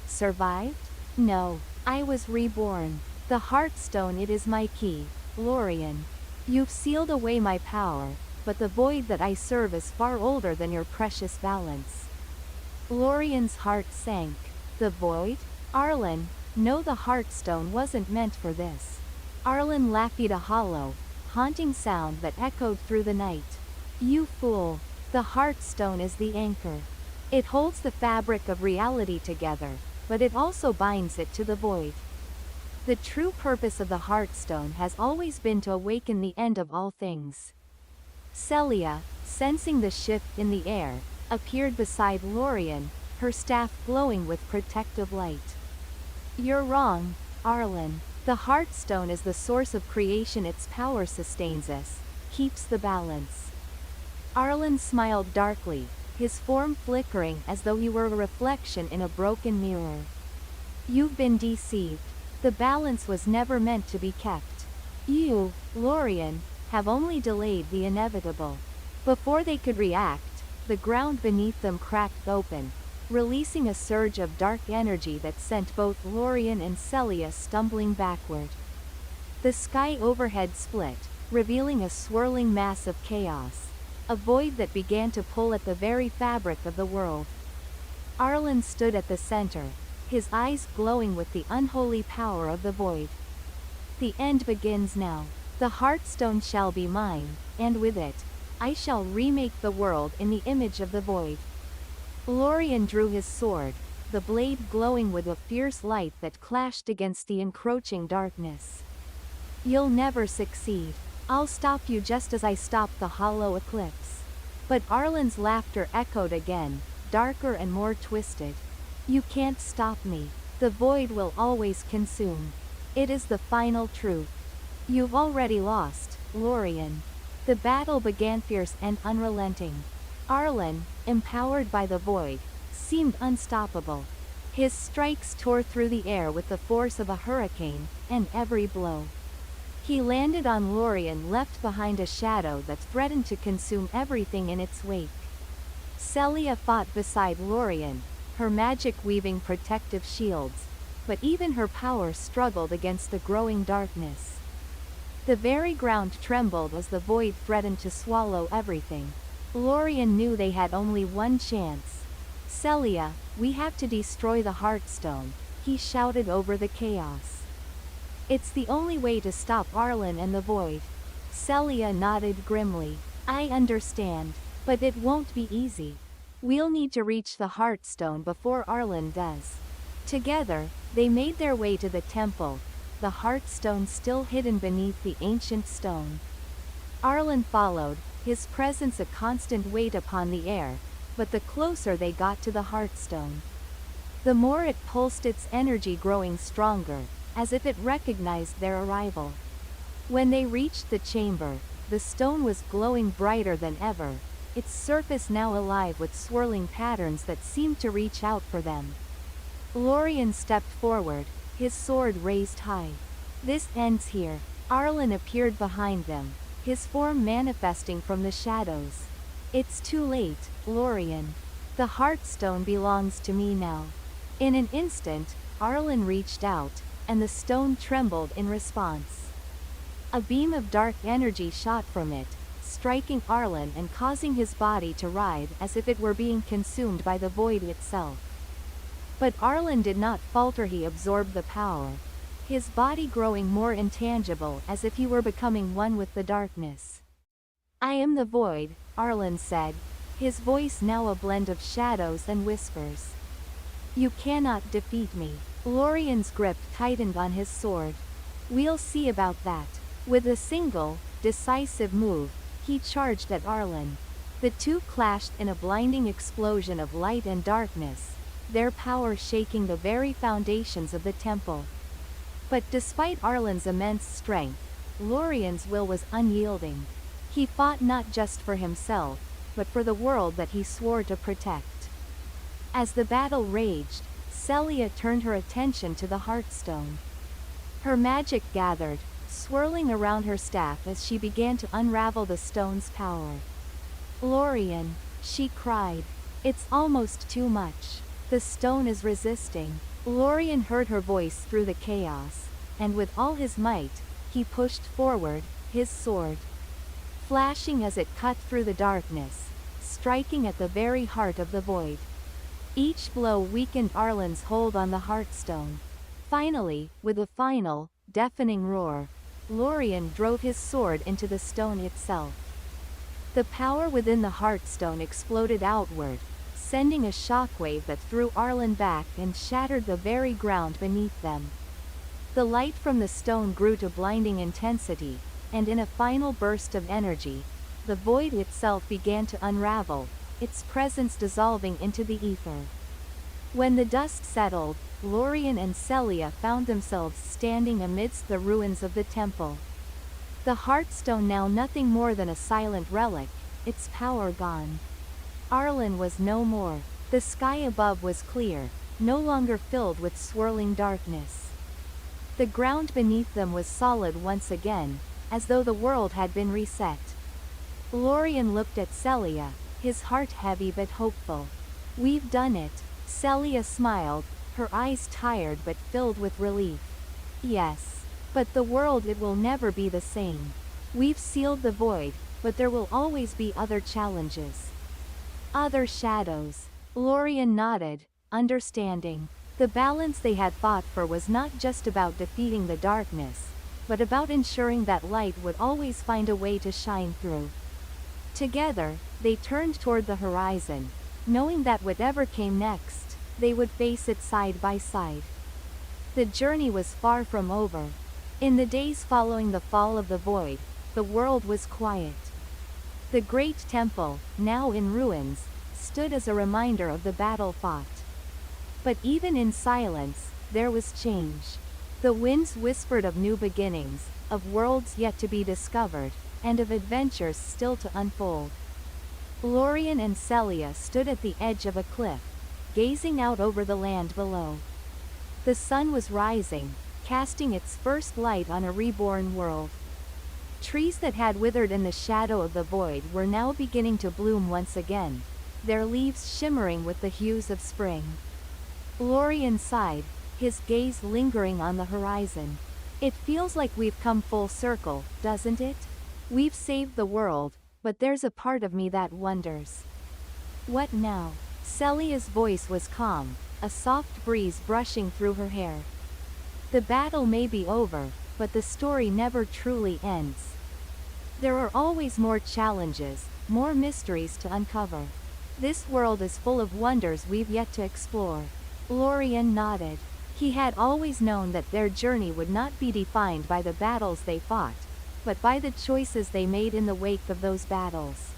A: Survived? No. I was reborn. The Heartstone, it is my key, Lorien. You've sealed away my power, but the void that I serve is far older than your precious balance. Lorien's heart sank. The void? Arlen, no, the Heartstone wasn't meant for this. Arlen laughed, a hollow, haunting sound that echoed through the night. You fool. The Heartstone is the anchor. It holds the fabric of reality together, but it also binds it to the void. The true purpose of the Heartstone has always been to awaken the end of all things. Celia, sensing the shift in the air, appeared beside Lorien, her staff glowing with protective light. You're wrong, Arlen. The Heartstone is the source of creation. Its power sustains us, keeps the balance. Arlen smiled darkly, his form flickering as though he were a reflection in a broken mirror. You've been deceived. The balance was never meant to be kept. You, Lorien, have only delayed the inevitable. Before they could react, the ground beneath them cracked open, releasing a surge of dark energy that sent both Lorien and Celia stumbling backward. The sky overhead split, revealing a swirling mass of chaos, a void that began to pull at the very fabric of the world. Arlen stood at the center, his eyes glowing with the unholy power of the void. The end begins now. The Heartstone shall be mine, and with it, I shall remake the world in the image of the void. Lorien drew his sword, the blade glowing with a fierce light that clashed against the encroaching darkness. You'll never succeed. I'll stop you just as I stopped the hollow eclipse. But Arlen's laughter echoed again, darker and more twisted. You can't stop me. The void will always consume. It is the final truth. You've already lost, Lorien. The battle began fierce and unrelenting. Arlen, empowered by the void, seemed unstoppable. His strikes tore through the air with the force of a hurricane, and every blow he landed on Lorien left behind a shadow that threatened to consume everything in its wake. Celia fought beside Lorien, her magic weaving protective shields, but even her power struggled against the growing darkness. The very ground trembled as the void threatened to swallow everything. Lorien knew they had only one chance. Celia, we have to destroy the Heartstone, he shouted over the chaos. It's the only way to stop Arlen and the void. Celia nodded grimly. I understand, but it won't be easy. We'll need to reach the Heartstone before Arlen does. Together, they made their way to the temple, the Heartstone still hidden beneath the ancient stone. Arlen followed, his presence a constant weight upon the air, but the closer they got to the Heartstone, The more it pulsed, its energy growing stronger, as if it recognized their arrival. When they reached the chamber, the stone was glowing brighter than ever, its surface now alive with swirling patterns that seemed to reach out for them. Lorien stepped forward, his sword raised high. "This ends here." Arlen appeared behind them, his form manifesting from the shadows. "It's too late, Lorien. The Heartstone belongs to me now." In an instant, Arlen reached out, and the stone trembled in response. A beam of dark energy shot from it, striking Arlen and causing his body to writhe as if it were being consumed by the void itself. But Arlen did not falter. He absorbed the power, his body growing more intangible as if he were becoming one with the darkness. "I am the void," Arlen said, his voice now a blend of shadows and whispers. "You cannot defeat me." Lorien's grip tightened on his sword. "We'll see about that." With a single, decisive move, he charged at Arlen. The two clashed in a blinding explosion of light and darkness, their power shaking the very foundations of the temple. But despite Arlen's immense strength, Lorien's will was unyielding. He fought not just for himself, but for the world that he swore to protect. As the battle raged, Celia turned her attention to the Heartstone. Her magic gathered, swirling around her staff as she began to unravel the stone's power. "Lorien," she cried, "it's almost too much. The stone is resisting." Lorien heard her voice through the chaos, and with all his might, he pushed forward, his sword flashing as it cut through the darkness, striking at the very heart of the void. Each blow weakened Arlen's hold on the Heartstone. Finally, with a final, deafening roar, Lorien drove his sword into the stone itself. The power within the Heartstone exploded outward, sending a shockwave that threw Arlen back and shattered the very ground beneath them. The light from the stone grew to blinding intensity, and in a final burst of energy, the void itself began to unravel, its presence dissolving into the ether. When the dust settled, Lorien and Celia found themselves standing amidst the ruins of the temple. The Heartstone now nothing more than a silent relic, its power gone. Arlen was no more. The sky above was clear, no longer filled with swirling darkness. The ground beneath them was solid once again, as though the world had been reset. Lorien looked at Celia, his heart heavy but hopeful. "We've done it." Celia smiled, her eyes tired but filled with relief. "Yes. But the world, it will never be the same. We've sealed the void, but there will always be other challenges. Other shadows." Lorien nodded, understanding. The balance they had fought for was not just about defeating the darkness, but about ensuring that light would always find a way to shine through. Together, they turned toward the horizon, knowing that whatever came next, they would face it side by side. The journey was far from over. In the days following the fall of the void, the world was quiet. The great temple, now in ruins, stood as a reminder of the battle fought. But even in silence, there was change. The winds whispered of new beginnings, of worlds yet to be discovered, and of adventures still to unfold. Lorien and Celia stood at the edge of a cliff, gazing out over the land below. The sun was rising, casting its first light on a reborn world. Trees that had withered in the shadow of the void were now beginning to bloom once again, their leaves shimmering with the hues of spring. Lorien sighed, his gaze lingering on the horizon. "It feels like we've come full circle, doesn't it? We've saved the world, but there's a part of me that wonders. What now?" Celia's voice was calm, a soft breeze brushing through her hair. "The battle may be over, but the story never truly ends. There are always more challenges, more mysteries to uncover. This world is full of wonders we've yet to explore." Lorien nodded. He had always known that their journey would not be defined by the battles they fought, but by the choices they made in the wake of those battles.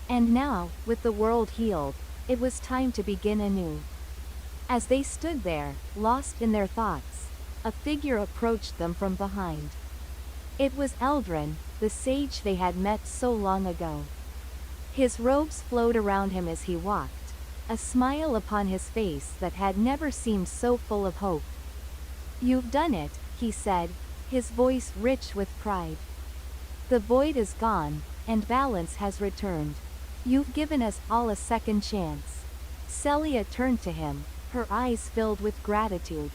A: And now, with the world healed, it was time to begin anew. As they stood there, lost in their thoughts, a figure approached them from behind. It was Eldrin, the sage they had met so long ago. His robes flowed around him as he walked, a smile upon his face that had never seemed so full of hope. "You've done it," he said, his voice rich with pride. "The void is gone, and balance has returned. You've given us all a second chance." Celia turned to him, her eyes filled with gratitude.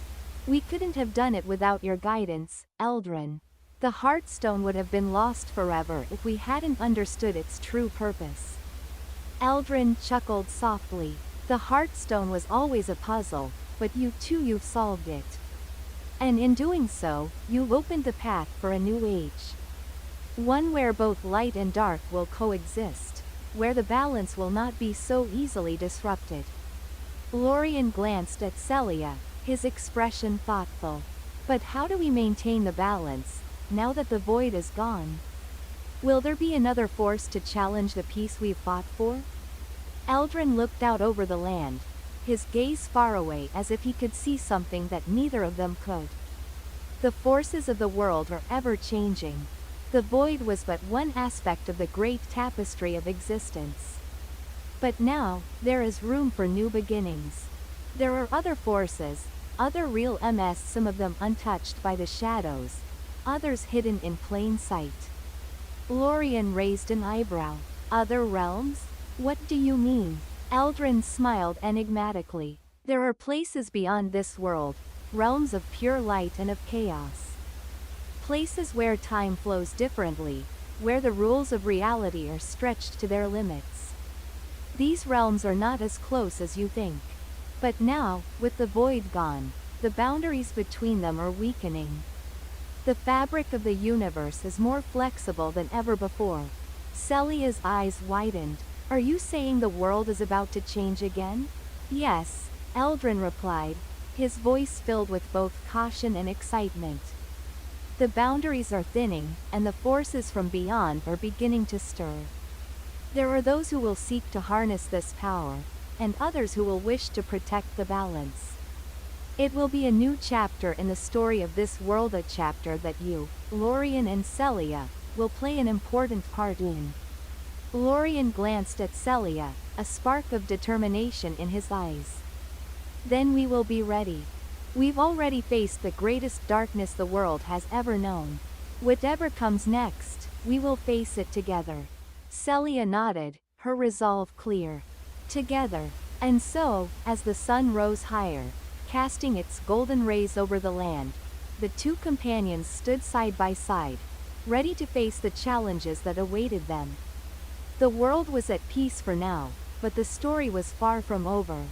A: "We couldn't have done it without your guidance, Eldrin. The Heartstone would have been lost forever if we hadn't understood its true purpose." Eldrin chuckled softly. "The Heartstone was always a puzzle, but you've solved it. And in doing so, you've opened the path for a new age. One where both light and dark will coexist, where the balance will not be so easily disrupted." Lorien glanced at Celia, his expression thoughtful. "But how do we maintain the balance, now that the void is gone? Will there be another force to challenge the peace we've fought for?" Eldrin looked out over the land, his gaze far away as if he could see something that neither of them could. "The forces of the world are ever changing. The void was but one aspect of the great tapestry of existence. But now, there is room for new beginnings. There are other forces, other real MS, some of them untouched by the shadows, others hidden in plain sight." Lorien raised an eyebrow. "Other realms? What do you mean?" Eldrin smiled enigmatically. "There are places beyond this world, realms of pure light and of chaos. Places where time flows differently, where the rules of reality are stretched to their limits. These realms are not as close as you think. But now, with the void gone, the boundaries between them are weakening. The fabric of the universe is more flexible than ever before." Celia's eyes widened. "Are you saying the world is about to change again?" "Yes," Eldrin replied, his voice filled with both caution and excitement. "The boundaries are thinning, and the forces from beyond are beginning to stir. There are those who will seek to harness this power, and others who will wish to protect the balance. It will be a new chapter in the story of this world, a chapter that you, Lorien and Celia, will play an important part in." Lorien glanced at Celia, a spark of determination in his eyes. "Then we will be ready. We've already faced the greatest darkness the world has ever known. Whatever comes next, we will face it together." Celia nodded, her resolve clear. "Together." And so, as the sun rose higher, casting its golden rays over the land, the two companions stood side by side, ready to face the challenges that awaited them. The world was at peace for now, but the story was far from over.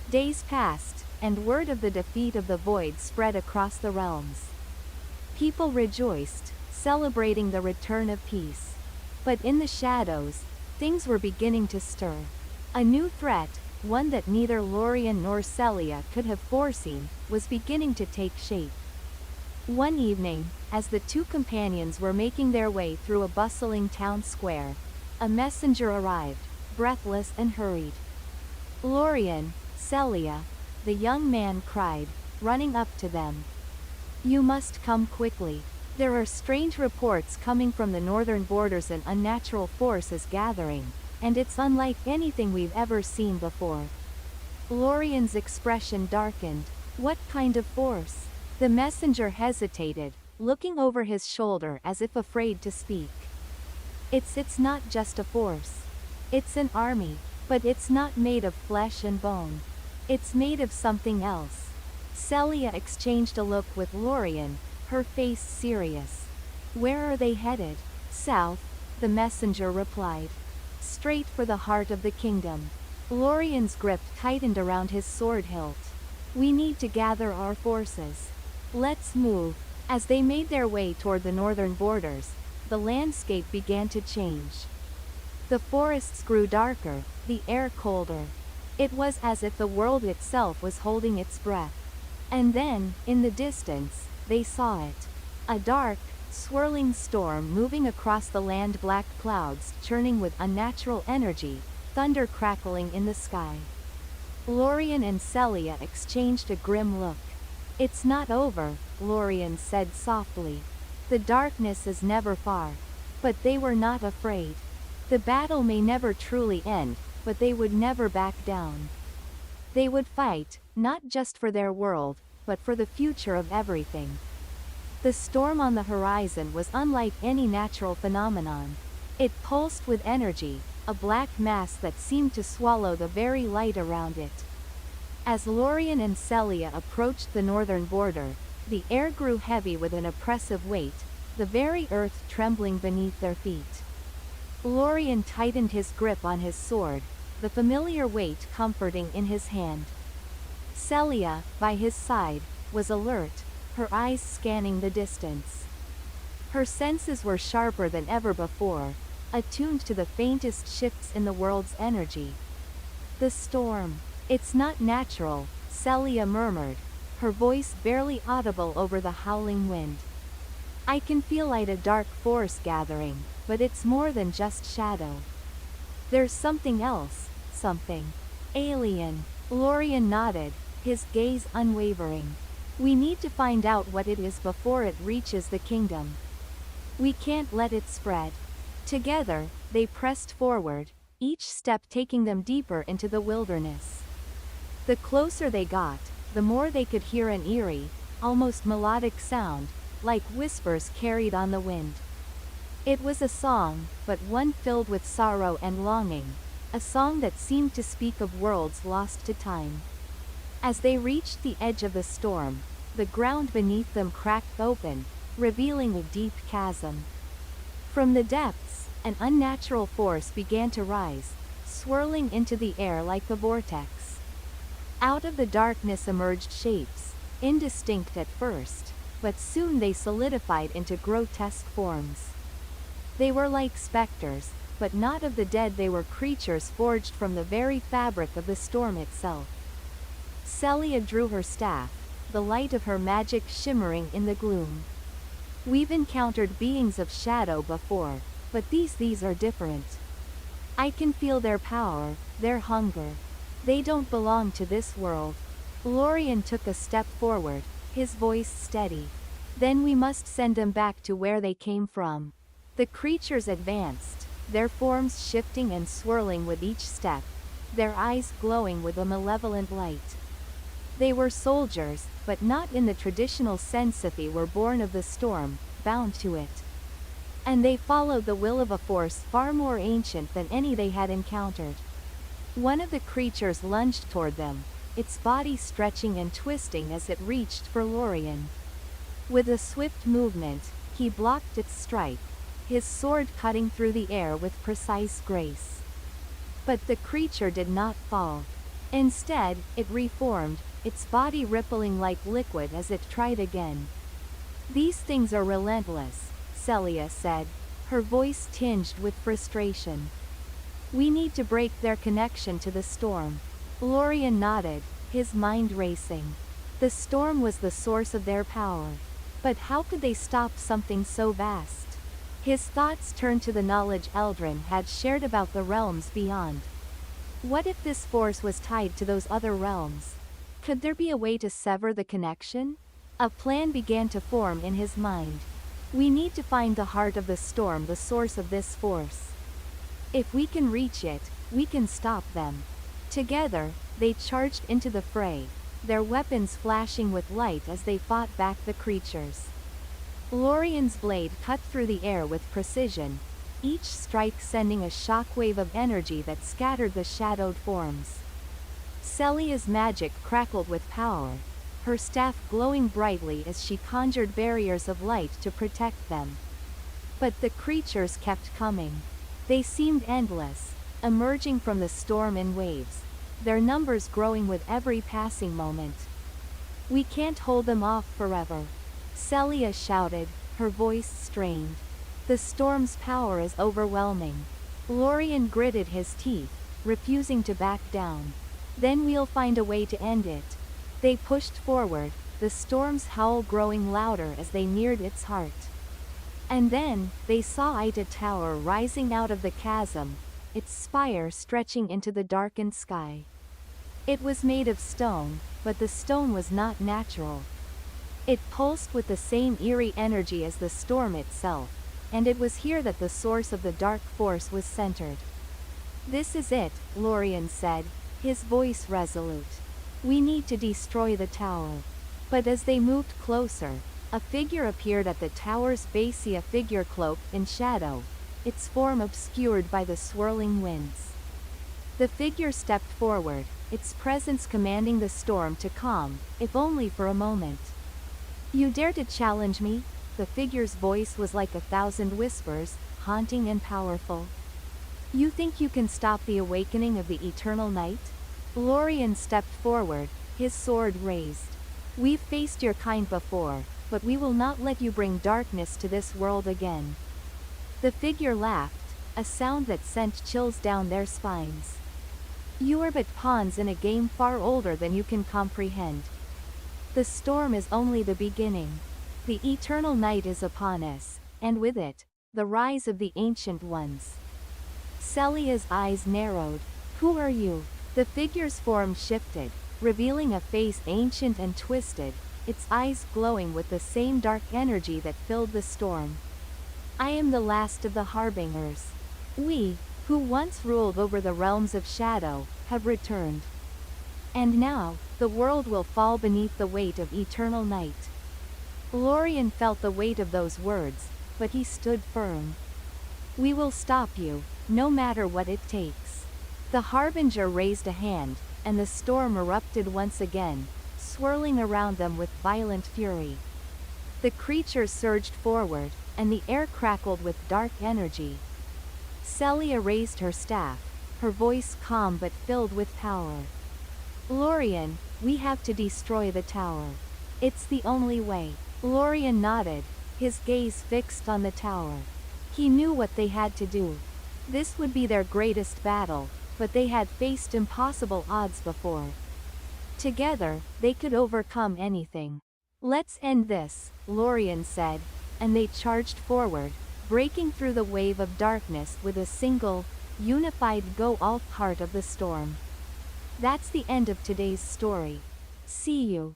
A: Days passed, and word of the defeat of the void spread across the realms. People rejoiced, celebrating the return of peace. But in the shadows, things were beginning to stir. A new threat, one that neither Lorien nor Celia could have foreseen, was beginning to take shape. One evening, as the two companions were making their way through a bustling town square, a messenger arrived, breathless and hurried. "Lorien, Celia," the young man cried, running up to them. "You must come quickly. There are strange reports coming from the northern borders. An unnatural force is gathering, and it's unlike anything we've ever seen before." Lorien's expression darkened. "What kind of force?" The messenger hesitated, looking over his shoulder as if afraid to speak. It's not just a force. It's an army, but it's not made of flesh and bone. It's made of something else." Celia exchanged a look with Lorien, her face serious. "Where are they headed?" "South," the messenger replied. "Straight for the heart of the kingdom." Lorien's grip tightened around his sword hilt. "We need to gather our forces. Let's move." As they made their way toward the northern borders, the landscape began to change. The forests grew darker, the air colder. It was as if the world itself was holding its breath. And then, in the distance, they saw it. A dark, swirling storm moving across the land, black clouds churning with unnatural energy, thunder crackling in the sky. Lorien and Celia exchanged a grim look. "It's not over," Lorien said softly. "The darkness is never far." But they were not afraid. The battle may never truly end, but they would never back down. They would fight, not just for their world, but for the future of everything. The storm on the horizon was unlike any natural phenomenon. It pulsed with energy, a black mass that seemed to swallow the very light around it. As Lorien and Celia approached the northern border, the air grew heavy with an oppressive weight, the very earth trembling beneath their feet. Lorien tightened his grip on his sword, the familiar weight comforting in his hand. Celia, by his side, was alert, her eyes scanning the distance. Her senses were sharper than ever before, attuned to the faintest shifts in the world's energy. "The storm. It's not natural," Celia murmured, her voice barely audible over the howling wind. "I can feel like a dark force gathering, but it's more than just shadow. There's something else, something alien." Lorien nodded, his gaze unwavering. "We need to find out what it is before it reaches the kingdom. We can't let it spread." Together, they pressed forward, each step taking them deeper into the wilderness. The closer they got, the more they could hear an eerie, almost melodic sound, like whispers carried on the wind. It was a song, but one filled with sorrow and longing, a song that seemed to speak of worlds lost to time. As they reached the edge of the storm, the ground beneath them cracked open, revealing a deep chasm. From the depths, an unnatural force began to rise, swirling into the air like a vortex. Out of the darkness emerged shapes, indistinct at first, but soon they solidified into grotesque forms. They were like specters, but not of the dead. They were creatures forged from the very fabric of the storm itself. Celia drew her staff, the light of her magic shimmering in the gloom. "We've encountered beings of shadow before, but these are different. I can feel their power, their hunger. They don't belong to this world." Lorien took a step forward, his voice steady. "Then we must send them back to where they came from." The creatures advanced, their forms shifting and swirling with each step, their eyes glowing with a malevolent light. They were soldiers, but not in the traditional sense. They were born of the storm, bound to it. And they followed the will of a force far more ancient than any they had encountered. One of the creatures lunged toward them, its body stretching and twisting as it reached for Lorien. With a swift movement, he blocked its strike, his sword cutting through the air with precise grace. But the creature did not fall. Instead, it reformed, its body rippling like liquid as it tried again. "These things are relentless," Celia said, her voice tinged with frustration. "We need to break their connection to the storm." Lorien nodded, his mind racing. The storm was the source of their power. But how could they stop something so vast? His thoughts turned to the knowledge Eldrin had shared about the realms beyond. What if this force was tied to those other realms? Could there be a way to sever the connection? A plan began to form in his mind. "We need to find the heart of the storm, the source of this force. If we can reach it, we can stop them." Together, they charged into the fray, their weapons flashing with light as they fought back the creatures. Lorien's blade cut through the air with precision, each strike sending a shockwave of energy that scattered the shadowed forms. Celia's magic crackled with power, her staff glowing brightly as she conjured barriers of light to protect them. But the creatures kept coming. They seemed endless, emerging from the storm in waves, their numbers growing with every passing moment. "We can't hold them off forever," Celia shouted, her voice strained. "The storm's power is overwhelming." Lorien gritted his teeth, refusing to back down. "Then we'll find a way to end it." They pushed forward, the storm's howl growing louder as they neared its heart. And then, they saw Ita Tower rising out of the chasm, its spire stretching into the darkened sky. It was made of stone, but the stone was not natural. It pulsed with the same eerie energy as the storm itself, and it was here that the source of the dark force was centered. "This is it," Lorien said, his voice resolute. "We need to destroy the tower." But as they moved closer, a figure appeared at the tower's base, a figure cloaked in shadow, its form obscured by the swirling winds. The figure stepped forward, its presence commanding the storm to calm, if only for a moment. "You dare to challenge me?" The figure's voice was like 1,000 whispers, haunting and powerful. "You think you can stop the awakening of the eternal night?" Lorien stepped forward, his sword raised. "We've faced your kind before, but we will not let you bring darkness to this world again." The figure laughed, a sound that sent chills down their spines. "You are but pawns in a game far older than you can comprehend. The storm is only the beginning. The eternal night is upon us, and with it, the rise of the ancient ones." Celia's eyes narrowed. "Who are you?" The figure's form shifted, revealing a face ancient and twisted, its eyes glowing with the same dark energy that filled the storm. "I am the last of the Harbingers. We, who once ruled over the realms of shadow, have returned. And now, the world will fall beneath the weight of eternal night." Lorien felt the weight of those words, but he stood firm. "We will stop you, no matter what it takes." The Harbinger raised a hand, and the storm erupted once again, swirling around them with violent fury. The creatures surged forward, and the air crackled with dark energy. Celia raised her staff, her voice calm but filled with power. "Lorien, we have to destroy the tower. It's the only way." Lorien nodded, his gaze fixed on the tower. He knew what they had to do. This would be their greatest battle, but they had faced impossible odds before. Together, they could overcome anything. "Let's end this," Lorien said, and they charged forward, breaking through the wave of darkness with a single, unified go-all part of the storm. That's the end of today's story. See you.